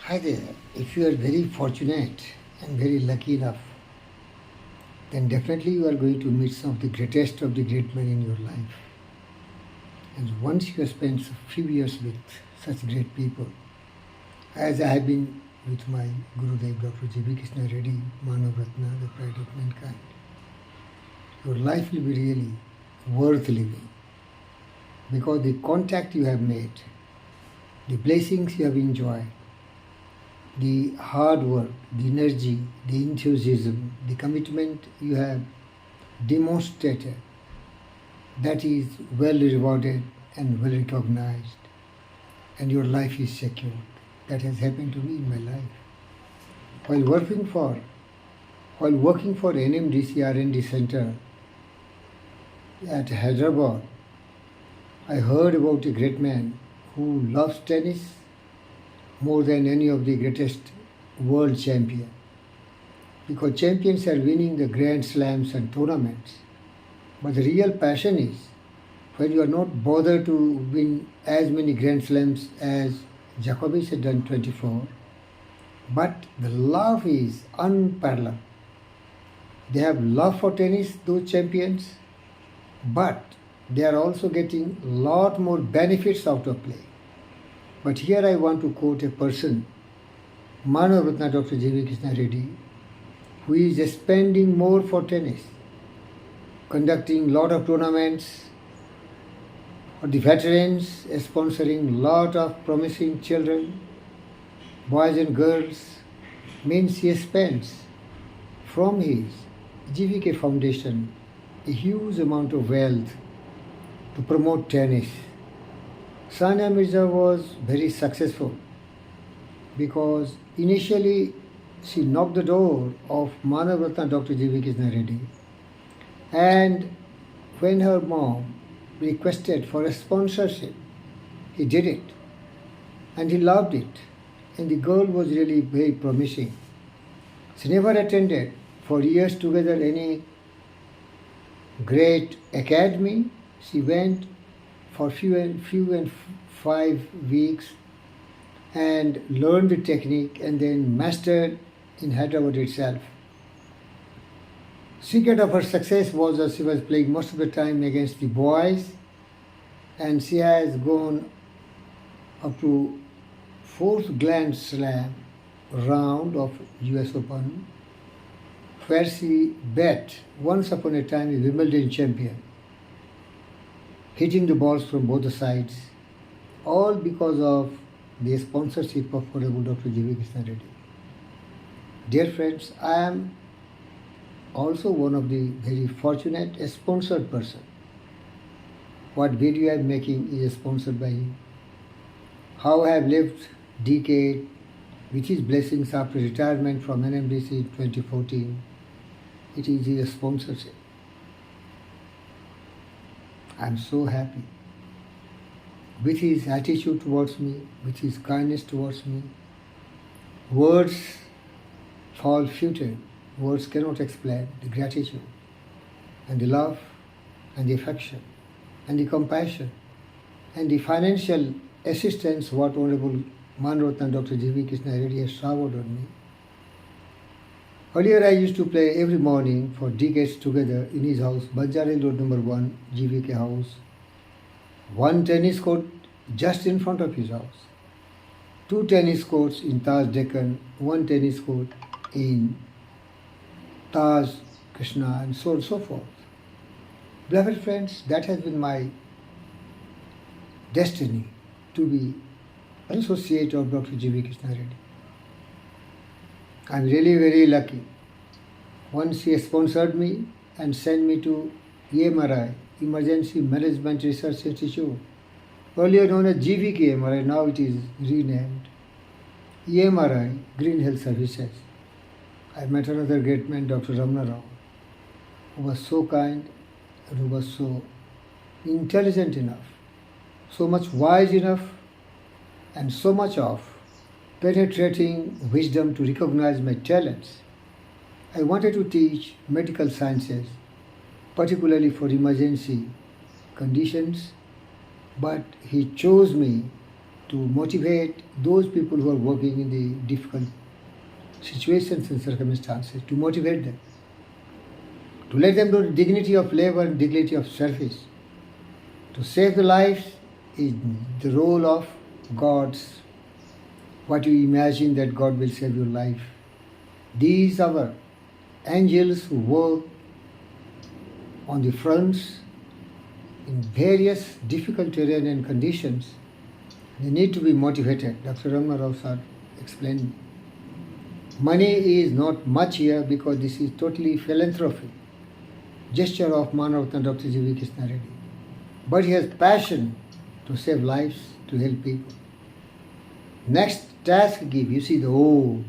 Hi there. If you are very fortunate and very lucky enough, then definitely you are going to meet some of the greatest of the great men in your life. And once you have spent a few years with such great people, as I have been with my Gurudev Dr. J.B. Krishna Reddy, Manav Ratna, the pride of mankind, your life will be really worth living because the contact you have made, the blessings you have enjoyed, the hard work, the energy, the enthusiasm, the commitment you have demonstrated, that is well rewarded and well recognized, and your life is secured. That has happened to me in my life. While working for NMDC R&D Center at Hyderabad, I heard about a great man who loves tennis more than any of the greatest world champion. Because champions are winning the grand slams and tournaments. But the real passion is when you are not bothered to win as many grand slams as Djokovic had done 24, but the love is unparalleled. They have love for tennis, those champions, but they are also getting a lot more benefits out of play. But here I want to quote a person, Manav Ratna Dr. J.V. Krishna Reddy, who is spending more for tennis, conducting lot of tournaments for the veterans, sponsoring lot of promising children, boys and girls, means he spends from his GVK Foundation a huge amount of wealth to promote tennis. Sania Mirza was very successful because initially she knocked the door of Manav Ratna Dr. J.V. Krishna Reddy, and when her mom requested for a sponsorship, he did it and he loved it, and the girl was really very promising. She never attended for years together any great academy. She went for few and 5 weeks and learned the technique and then mastered in Hyderabad itself. Secret of her success was that she was playing most of the time against the boys, and she has gone up to fourth Grand Slam round of US Open, where she bet once upon a time a Wimbledon champion, hitting the balls from both the sides, all because of the sponsorship of Honorable Dr. J.V. Krishna Reddy. Dear friends, I am also one of the very fortunate sponsored person. What video I am making is sponsored by him. How I have lived decade with his blessings after retirement from NMDC in 2014, it is his sponsorship. I am so happy with his attitude towards me, with his kindness towards me. Words fall futile. Words cannot explain the gratitude and the love and the affection and the compassion and the financial assistance what Honorable Manav Ratna Dr. J.V. Krishna Reddy has showered on me. Earlier I used to play every morning for decades together in his house, Banjara Road number 1, GVK house. One tennis court just in front of his house. 2 tennis courts in Taj Deccan, 1 tennis court in Taj Krishna, and so on and so forth. Beloved friends, that has been my destiny to be an associate of Dr. J.V. Krishna Reddy. I am really very lucky. Once he sponsored me and sent me to EMRI, Emergency Management Research Institute, earlier known as GVK MRI, now it is renamed EMRI, Green Health Services. I met another great man, Dr. Ramana Rao, who was so kind and who was so intelligent enough, so much wise enough, and so much of penetrating wisdom to recognize my talents. I wanted to teach medical sciences, particularly for emergency conditions, but he chose me to to motivate those people who are working in the difficult situations and circumstances, to motivate them, to let them know the dignity of labor and dignity of service. To save the lives is the role of God's. What you imagine that God will save your life. These are angels who work on the fronts in various difficult terrain and conditions. They need to be motivated. Dr. Ramana Rao sir explained. Money is not much here because this is totally philanthropy, gesture of Manavatna Dr. G.V. Krishna Reddy. But he has passion to save lives, to help people. Next task give, you see the Om.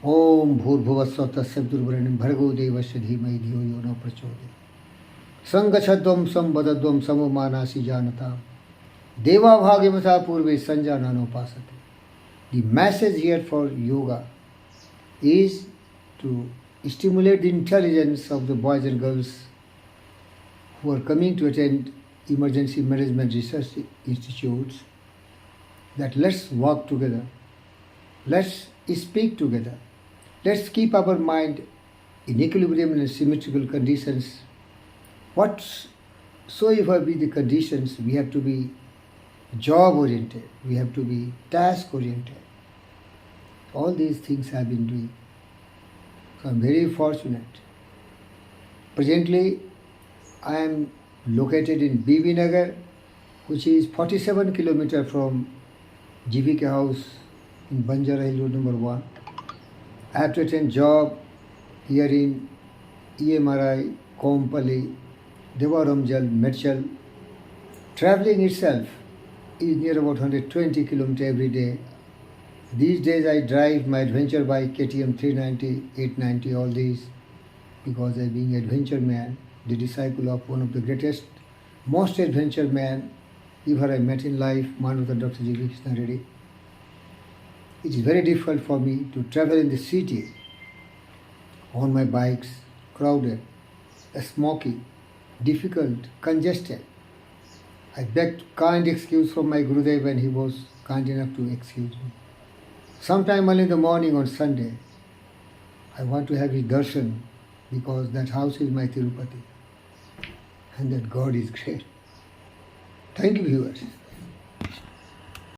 Om Bhurbhuvasva Tasya Durvarenyam Bhargo Devasya Dhimai Dhiyo Yo No Prachodayat. Sangachadvam Sambadadvam Samomanasi Janata. Deva Bhagyamata Purve Sanjanano Pasate. The message here for yoga is to stimulate the intelligence of the boys and girls who are coming to attend emergency management research institutes, that let's work together, let's speak together, let's keep our mind in equilibrium and symmetrical conditions. Whatsoever be the conditions, we have to be job oriented, we have to be task oriented. All these things I have been doing. So I am very fortunate. Presently, I am located in BB Nagar, which is 47 kilometers from GVK House in Banjara Hill Road number 1. I have to attend job here in EMRI, Kompally, Devaramjal, Medchal. Traveling itself is near about 120 kilometers every day. These days I drive my adventure bike KTM 390, 890, all these, because I being adventure man, the disciple of one of the greatest, most adventure man ever I met in life, Manavatna Dr. G.V. Krishna Reddy. It is very difficult for me to travel in the city on my bikes, crowded, smoky, difficult, congested. I begged kind excuse from my Gurudev and he was kind enough to excuse me. Sometime early in the morning on Sunday, I want to have his darshan because that house is my Tirupati and that God is great. Thank you, viewers.